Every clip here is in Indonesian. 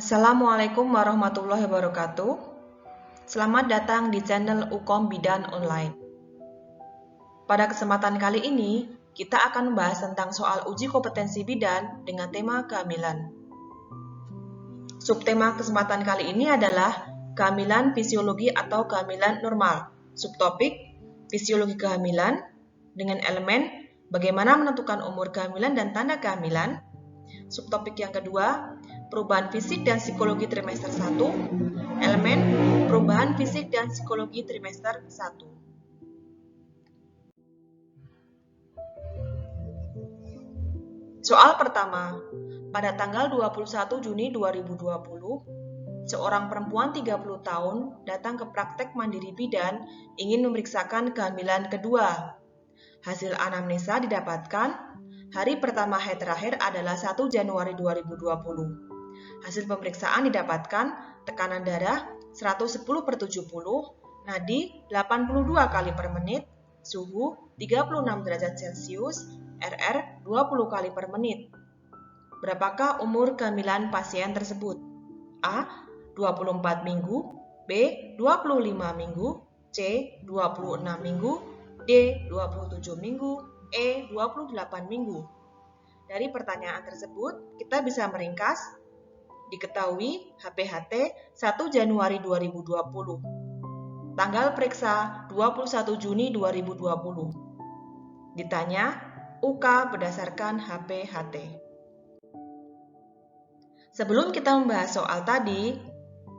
Assalamualaikum warahmatullahi wabarakatuh. Selamat datang di channel Ukom Bidan Online. Pada kesempatan kali ini, kita akan membahas tentang soal uji kompetensi bidan dengan tema kehamilan. Subtema kesempatan kali ini adalah kehamilan fisiologi atau kehamilan normal. Subtopik, fisiologi kehamilan dengan elemen bagaimana menentukan umur kehamilan dan tanda kehamilan. Subtopik yang kedua, perubahan fisik dan psikologi trimester 1, elemen perubahan fisik dan psikologi trimester 1. Soal pertama, pada tanggal 21 Juni 2020, seorang perempuan 30 tahun datang ke praktek mandiri bidan ingin memeriksakan kehamilan kedua. Hasil anamnesa didapatkan hari pertama haid terakhir adalah 1 Januari 2020. Hasil pemeriksaan didapatkan tekanan darah 110/70, nadi 82 kali per menit, suhu 36 derajat Celcius, RR 20 kali per menit. Berapakah umur kehamilan pasien tersebut? A. 24 minggu, B. 25 minggu, C. 26 minggu, D. 27 minggu, E. 28 minggu. Dari pertanyaan tersebut, kita bisa meringkas. Diketahui HPHT 1 Januari 2020. Tanggal periksa 21 Juni 2020. Ditanya UK berdasarkan HPHT. Sebelum kita membahas soal tadi,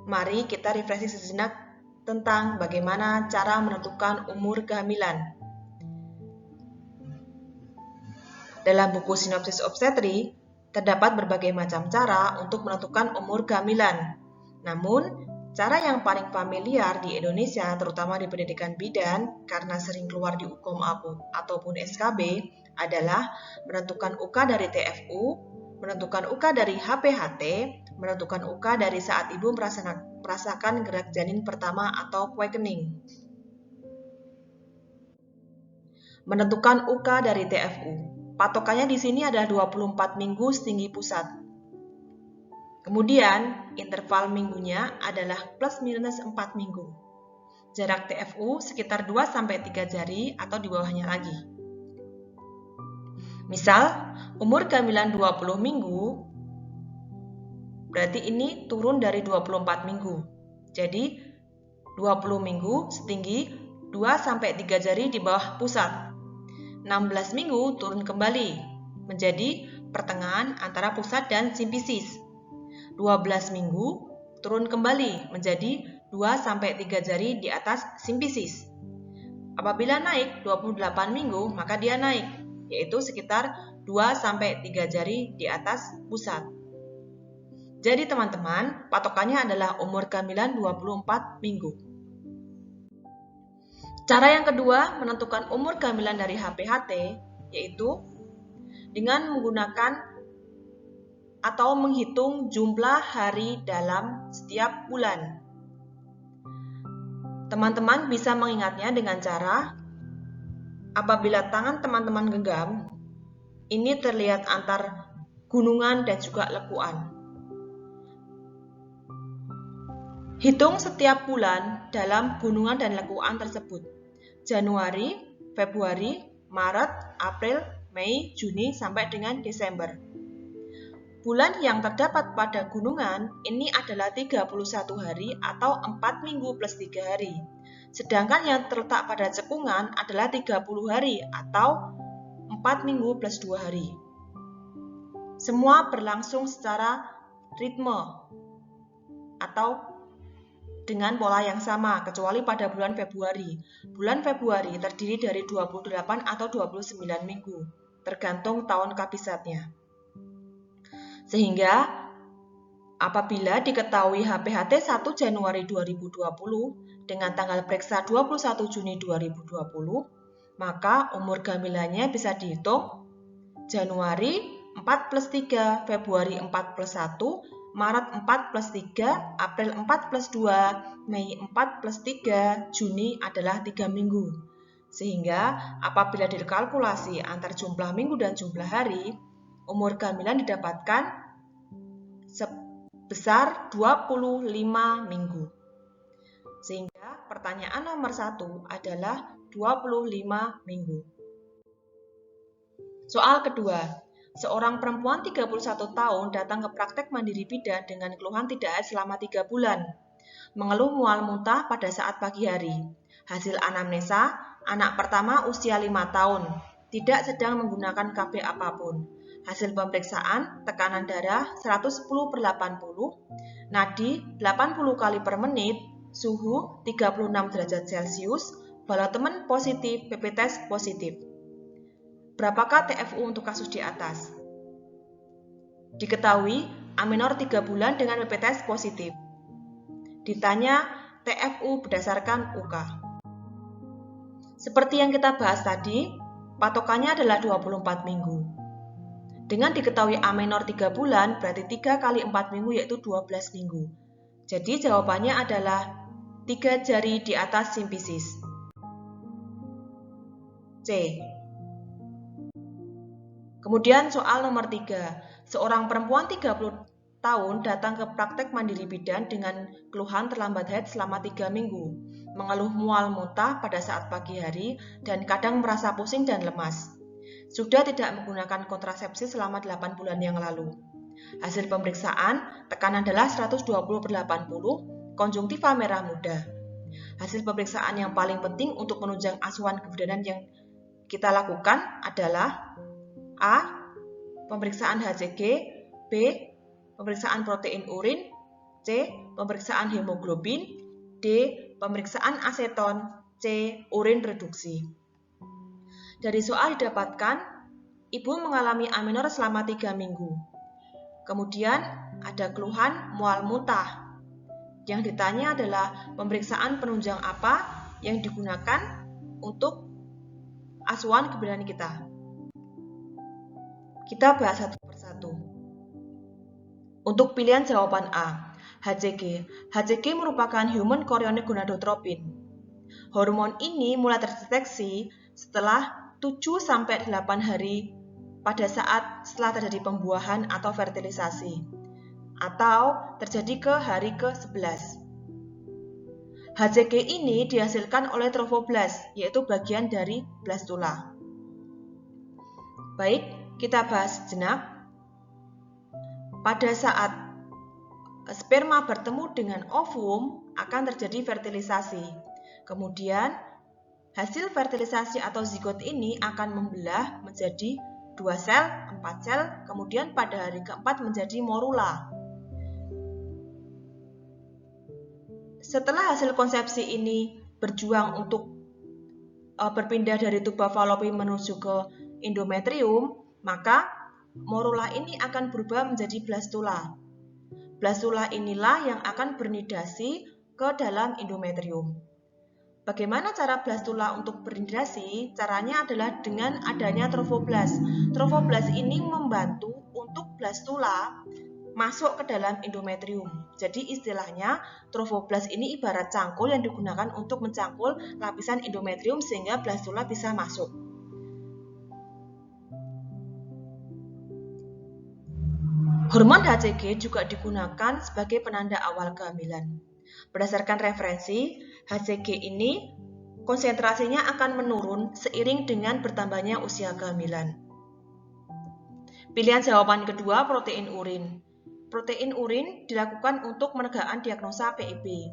mari kita refreshing sejenak tentang bagaimana cara menentukan umur kehamilan. Dalam buku Sinopsis Obstetri, terdapat berbagai macam cara untuk menentukan umur kehamilan. Namun, cara yang paling familiar di Indonesia, terutama di pendidikan bidan, karena sering keluar di Ukom ataupun SKB, adalah menentukan UK dari TFU, menentukan UK dari HPHT, menentukan UK dari saat ibu merasakan gerak janin pertama atau quickening. Menentukan UK dari TFU. Patokannya di sini adalah 24 minggu setinggi pusat. Kemudian, interval minggunya adalah plus minus 4 minggu. Jarak TFU sekitar 2-3 jari atau di bawahnya lagi. Misal, umur kehamilan 20 minggu, berarti ini turun dari 24 minggu. Jadi, 20 minggu setinggi 2-3 jari di bawah pusat. 16 minggu turun kembali menjadi pertengahan antara pusat dan simpisis. 12 minggu turun kembali menjadi 2-3 jari di atas simpisis. Apabila naik 28 minggu, maka dia naik, yaitu sekitar 2-3 jari di atas pusat. Jadi teman-teman, patokannya adalah umur kehamilan 24 minggu. Cara yang kedua menentukan umur kehamilan dari HPHT yaitu dengan menggunakan atau menghitung jumlah hari dalam setiap bulan. Teman-teman bisa mengingatnya dengan cara apabila tangan teman-teman genggam, ini terlihat antar gunungan dan juga lekuan. Hitung setiap bulan dalam gunungan dan lekuan tersebut. Januari, Februari, Maret, April, Mei, Juni, sampai dengan Desember. Bulan yang terdapat pada gunungan ini adalah 31 hari atau 4 minggu plus 3 hari. Sedangkan yang terletak pada cekungan adalah 30 hari atau 4 minggu plus 2 hari. Semua berlangsung secara ritme atau dengan pola yang sama, kecuali pada bulan Februari. Bulan Februari terdiri dari 28 atau 29 minggu, tergantung tahun kabisatnya. Sehingga, apabila diketahui HPHT 1 Januari 2020 dengan tanggal periksa 21 Juni 2020, maka umur kehamilannya bisa dihitung Januari 4 plus 3, Februari 4 plus 1, Maret 4 plus 3, April 4 plus 2, Mei 4 plus 3, Juni adalah 3 minggu. Sehingga apabila dikalkulasi antar jumlah minggu dan jumlah hari, umur kehamilan didapatkan besar 25 minggu. Sehingga pertanyaan nomor 1 adalah 25 minggu. Soal kedua, seorang perempuan 31 tahun datang ke praktek mandiri bidan dengan keluhan tidak haid selama 3 bulan. Mengeluh mual muntah pada saat pagi hari. Hasil anamnesa, anak pertama usia 5 tahun, tidak sedang menggunakan KB apapun. Hasil pemeriksaan, tekanan darah 110/80, nadi 80 kali per menit, suhu 36 derajat Celcius, bala temen positif, PP test positif. Berapakah TFU untuk kasus di atas? Diketahui aminor 3 bulan dengan PP test positif. Ditanya TFU berdasarkan UK. Seperti yang kita bahas tadi, patokannya adalah 24 minggu. Dengan diketahui aminor 3 bulan, berarti 3 kali 4 minggu yaitu 12 minggu. Jadi jawabannya adalah 3 jari di atas simpisis. C. Kemudian soal nomor 3. Seorang perempuan 30 tahun datang ke praktek mandiri bidan dengan keluhan terlambat haid selama 3 minggu, mengeluh mual muntah pada saat pagi hari, dan kadang merasa pusing dan lemas. Sudah tidak menggunakan kontrasepsi selama 8 bulan yang lalu. Hasil pemeriksaan, tekanan darah 120/80, konjungtiva merah muda. Hasil pemeriksaan yang paling penting untuk menunjang asuhan kebidanan yang kita lakukan adalah A. Pemeriksaan HCG, B. Pemeriksaan protein urin, C. Pemeriksaan hemoglobin, D. Pemeriksaan aseton, C. Urin reduksi. Dari soal didapatkan, ibu mengalami aminor selama 3 minggu. Kemudian ada keluhan mual muntah. Yang ditanya adalah pemeriksaan penunjang apa yang digunakan untuk asuhan kebidanan kita. Kita bahas satu persatu. Untuk pilihan jawaban A, HCG. HCG merupakan human chorionic gonadotropin. Hormon ini mulai terdeteksi setelah 7-8 hari pada saat setelah terjadi pembuahan atau fertilisasi, atau terjadi ke hari ke-11. HCG ini dihasilkan oleh trofoblast, yaitu bagian dari blastula. Baik, kita bahas sejenak. Pada saat sperma bertemu dengan ovum, akan terjadi fertilisasi. Kemudian, hasil fertilisasi atau zigot ini akan membelah menjadi 2 sel, 4 sel, kemudian pada hari keempat menjadi morula. Setelah hasil konsepsi ini berjuang untuk berpindah dari tuba Fallopi menuju ke endometrium, maka morula ini akan berubah menjadi blastula. Blastula inilah yang akan bernidasi ke dalam endometrium. Bagaimana cara blastula untuk bernidasi? Caranya adalah dengan adanya trofoblast. Trofoblast ini membantu untuk blastula masuk ke dalam endometrium. Jadi istilahnya trofoblast ini ibarat cangkul yang digunakan untuk mencangkul lapisan endometrium sehingga blastula bisa masuk. Hormon HCG juga digunakan sebagai penanda awal kehamilan. Berdasarkan referensi, HCG ini konsentrasinya akan menurun seiring dengan bertambahnya usia kehamilan. Pilihan jawaban kedua, protein urin. Protein urin dilakukan untuk menegakkan diagnosa PIP.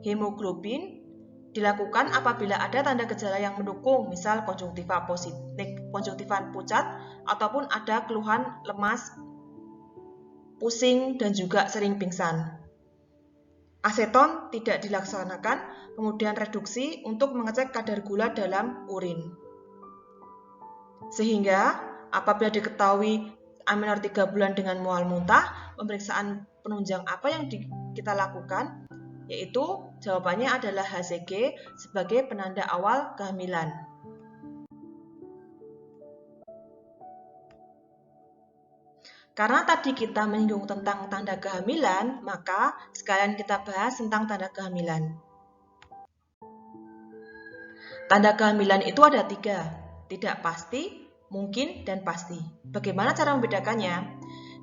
Hemoglobin dilakukan apabila ada tanda gejala yang mendukung, misal konjungtiva positif, konjungtiva pucat, ataupun ada keluhan lemas, pusing, dan juga sering pingsan. Aseton tidak dilaksanakan, kemudian reduksi untuk mengecek kadar gula dalam urin. Sehingga apabila diketahui aminor 3 bulan dengan mual muntah, pemeriksaan penunjang apa yang kita lakukan? Yaitu jawabannya adalah HCG sebagai penanda awal kehamilan. Karena tadi kita menyinggung tentang tanda kehamilan, maka sekalian kita bahas tentang tanda kehamilan. Tanda kehamilan itu ada 3, tidak pasti, mungkin, dan pasti. Bagaimana cara membedakannya?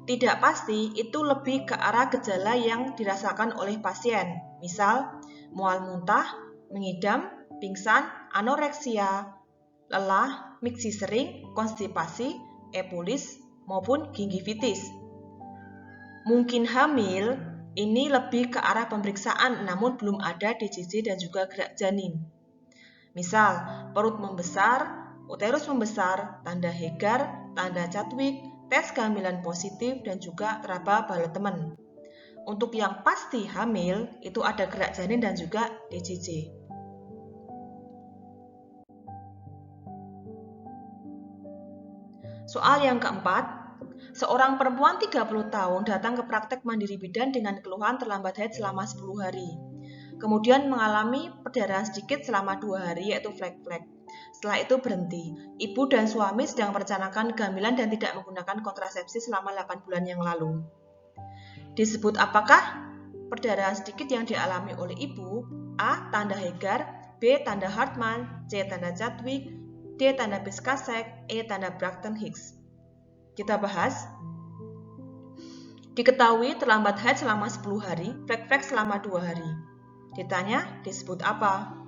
tidak pasti itu lebih ke arah gejala yang dirasakan oleh pasien. Misal, mual muntah, mengidam, pingsan, anoreksia, lelah, miksi sering, konstipasi, epulis, maupun gingivitis. Mungkin hamil, ini lebih ke arah pemeriksaan namun belum ada DCC dan juga gerak janin. Misal, perut membesar, uterus membesar, tanda Hegar, tanda Chadwick, tes kehamilan positif, dan juga teraba Balle-Teman. Untuk yang pasti hamil, itu ada gerak janin dan juga DCC. Soal yang keempat, seorang perempuan 30 tahun datang ke praktek mandiri bidan dengan keluhan terlambat haid selama 10 hari. Kemudian mengalami perdarahan sedikit selama 2 hari yaitu flek-flek. Setelah itu berhenti. Ibu dan suami sedang merencanakan kehamilan dan tidak menggunakan kontrasepsi selama 8 bulan yang lalu. Disebut apakah perdarahan sedikit yang dialami oleh ibu? A. Tanda Hegar, B. Tanda Hartman, C. Tanda Chadwick, D. Tanda Piskasek, E. Tanda Braxton-Hicks. Kita bahas. Diketahui terlambat haid selama 10 hari, flek-flek selama 2 hari. Ditanya, disebut apa?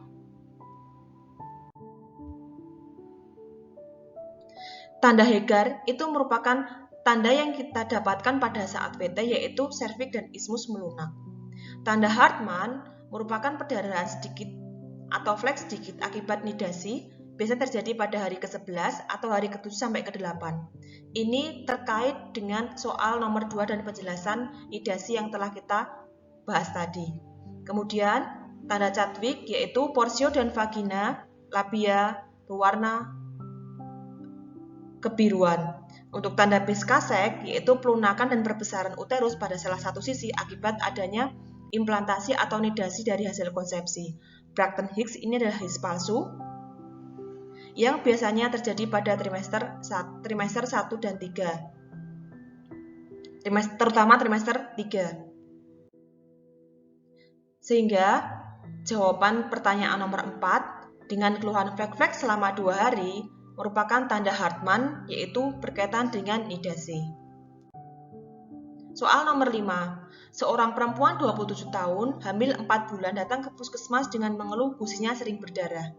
Tanda Hegar itu merupakan tanda yang kita dapatkan pada saat VT yaitu serviks dan ismus melunak. Tanda Hartman merupakan perdarahan sedikit atau flek sedikit akibat nidasi, biasa terjadi pada hari ke-11 atau hari ke-7 sampai ke-8. Ini terkait dengan soal nomor 2 dan penjelasan nidasi yang telah kita bahas tadi. Kemudian, tanda Chadwick yaitu porsio dan vagina, labia, berwarna kebiruan. Untuk tanda Piskasek yaitu pelunakan dan perbesaran uterus pada salah satu sisi akibat adanya implantasi atau nidasi dari hasil konsepsi. Braxton-Hicks ini adalah haid palsu yang biasanya terjadi pada trimester 1 dan 3. Terutama trimester 3. Sehingga jawaban pertanyaan nomor 4 dengan keluhan flek-flek selama 2 hari merupakan tanda Hartman yaitu berkaitan dengan nidasi. Soal nomor 5. Seorang perempuan 27 tahun, hamil 4 bulan datang ke puskesmas dengan mengeluh gusinya sering berdarah.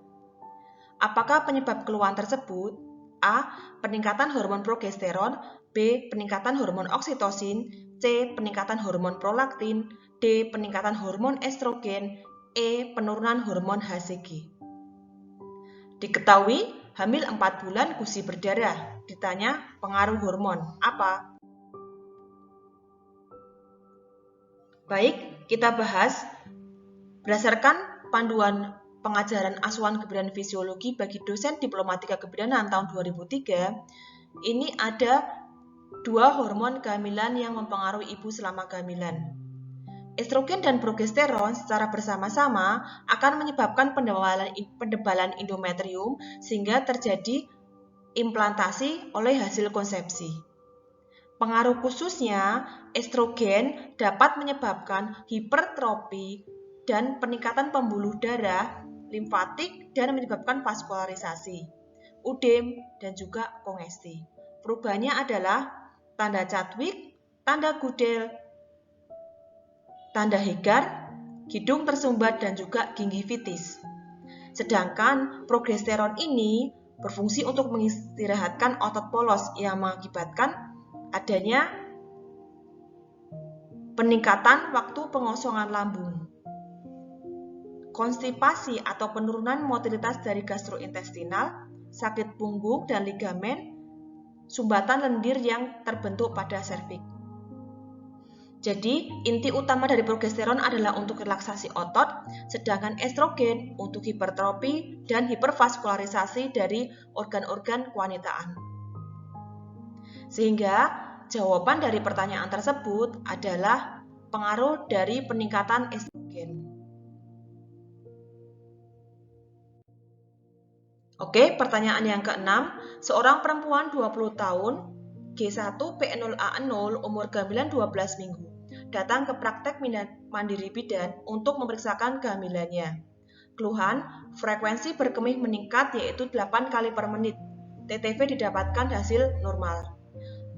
Apakah penyebab keluhan tersebut? A. Peningkatan hormon progesteron, B. Peningkatan hormon oksitosin, C. Peningkatan hormon prolaktin, D. Peningkatan hormon estrogen, E. Penurunan hormon HCG. Diketahui hamil 4 bulan gusi berdarah. Ditanya pengaruh hormon apa? Baik, kita bahas berdasarkan panduan pengajaran asuhan kebidanan fisiologi bagi dosen diplomatika kebidanan tahun 2003, ini ada 2 hormon kehamilan yang mempengaruhi ibu selama kehamilan. Estrogen dan progesteron secara bersama-sama akan menyebabkan pendebalan endometrium sehingga terjadi implantasi oleh hasil konsepsi. Pengaruh khususnya, estrogen dapat menyebabkan hipertrofi dan peningkatan pembuluh darah, limfatik, dan menyebabkan vaskularisasi, udem, dan juga kongesti. Perubahannya adalah tanda Chadwick, tanda Goodell, tanda Hegar, hidung tersumbat, dan juga gingivitis. Sedangkan progesteron ini berfungsi untuk mengistirahatkan otot polos yang mengakibatkan adanya peningkatan waktu pengosongan lambung, konstipasi atau penurunan motilitas dari gastrointestinal, sakit punggung dan ligamen, sumbatan lendir yang terbentuk pada serviks. Jadi, inti utama dari progesteron adalah untuk relaksasi otot, sedangkan estrogen untuk hipertrofi dan hipervaskularisasi dari organ-organ kewanitaan. Sehingga, jawaban dari pertanyaan tersebut adalah pengaruh dari peningkatan estrogen. Oke, pertanyaan yang ke-6. Seorang perempuan 20 tahun, G1P0A0, umur kehamilan 12 minggu, datang ke praktek mandiri bidan untuk memeriksakan kehamilannya. Keluhan, frekuensi berkemih meningkat yaitu 8 kali per menit. TTV didapatkan hasil normal.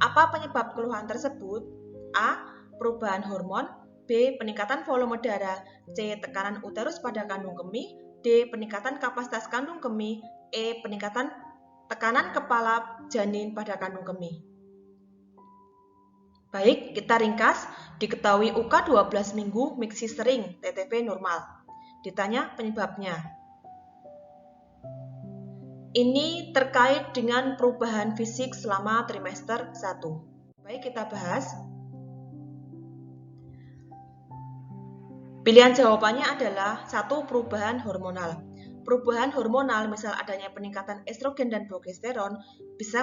Apa penyebab keluhan tersebut? A. Perubahan hormon. B. Peningkatan volume darah. C. Tekanan uterus pada kandung kemih. D. Peningkatan kapasitas kandung kemih. E. Peningkatan tekanan kepala janin pada kandung kemih. Baik, kita ringkas. Diketahui UK 12 minggu miksi sering, TTP normal. Ditanya penyebabnya. Ini terkait dengan perubahan fisik selama trimester 1. Baik, kita bahas. Pilihan jawabannya adalah 1. Perubahan hormonal. Perubahan hormonal, misal adanya peningkatan estrogen dan progesteron, bisa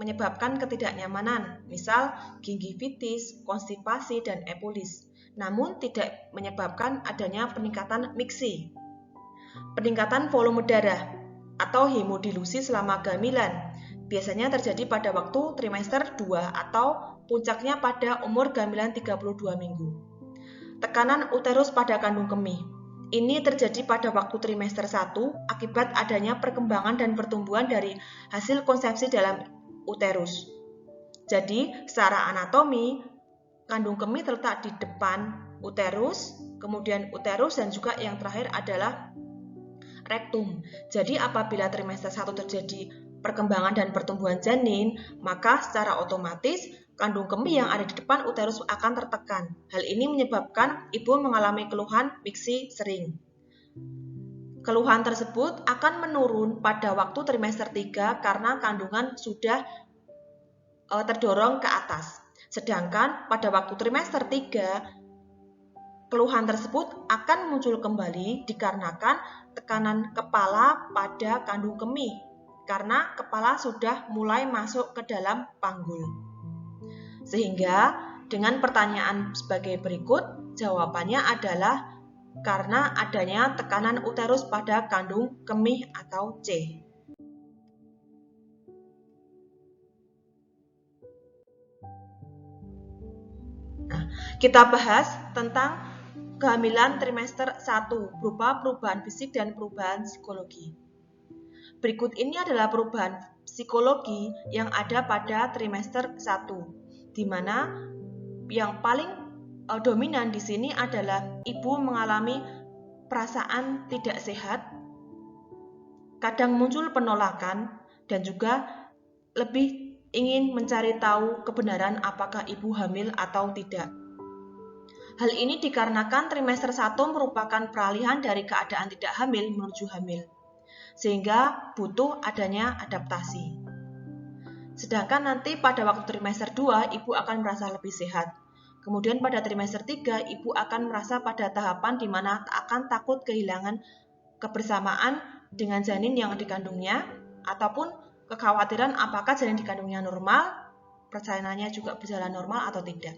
menyebabkan ketidaknyamanan, misal gingivitis, konstipasi, dan epulis. Namun tidak menyebabkan adanya peningkatan miksi. Peningkatan volume darah atau hemodilusi selama kehamilan biasanya terjadi pada waktu trimester 2 atau puncaknya pada umur kehamilan 32 minggu. Tekanan uterus pada kandung kemih. Ini terjadi pada waktu trimester 1 akibat adanya perkembangan dan pertumbuhan dari hasil konsepsi dalam uterus. Jadi, secara anatomi, kandung kemih terletak di depan uterus, kemudian uterus, dan juga yang terakhir adalah rektum. Jadi, apabila trimester 1 terjadi perkembangan dan pertumbuhan janin, maka secara otomatis kandung kemih yang ada di depan uterus akan tertekan. Hal ini menyebabkan ibu mengalami keluhan miksi sering. Keluhan tersebut akan menurun pada waktu trimester 3 karena kandungan sudah terdorong ke atas. Sedangkan pada waktu trimester 3, keluhan tersebut akan muncul kembali dikarenakan tekanan kepala pada kandung kemih, karena kepala sudah mulai masuk ke dalam panggul. Sehingga dengan pertanyaan sebagai berikut, jawabannya adalah karena adanya tekanan uterus pada kandung kemih atau C. Nah, kita bahas tentang kehamilan trimester 1 berupa perubahan fisik dan perubahan psikologi. Berikut ini adalah perubahan psikologi yang ada pada trimester 1. Di mana yang paling dominan di sini adalah ibu mengalami perasaan tidak sehat, kadang muncul penolakan, dan juga lebih ingin mencari tahu kebenaran apakah ibu hamil atau tidak. Hal ini dikarenakan trimester 1 merupakan peralihan dari keadaan tidak hamil menuju hamil, sehingga butuh adanya adaptasi. Sedangkan nanti pada waktu trimester 2, ibu akan merasa lebih sehat. Kemudian pada trimester 3, ibu akan merasa pada tahapan di mana akan takut kehilangan kebersamaan dengan janin yang dikandungnya, ataupun kekhawatiran apakah janin dikandungnya normal, persalinannya juga berjalan normal atau tidak.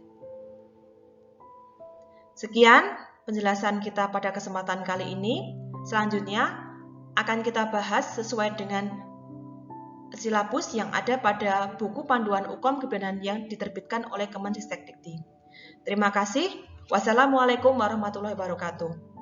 Sekian penjelasan kita pada kesempatan kali ini. Selanjutnya akan kita bahas sesuai dengan silabus yang ada pada buku panduan UKOM kebidanan yang diterbitkan oleh Kemenristek Dikti. Terima kasih. Wassalamualaikum warahmatullahi wabarakatuh.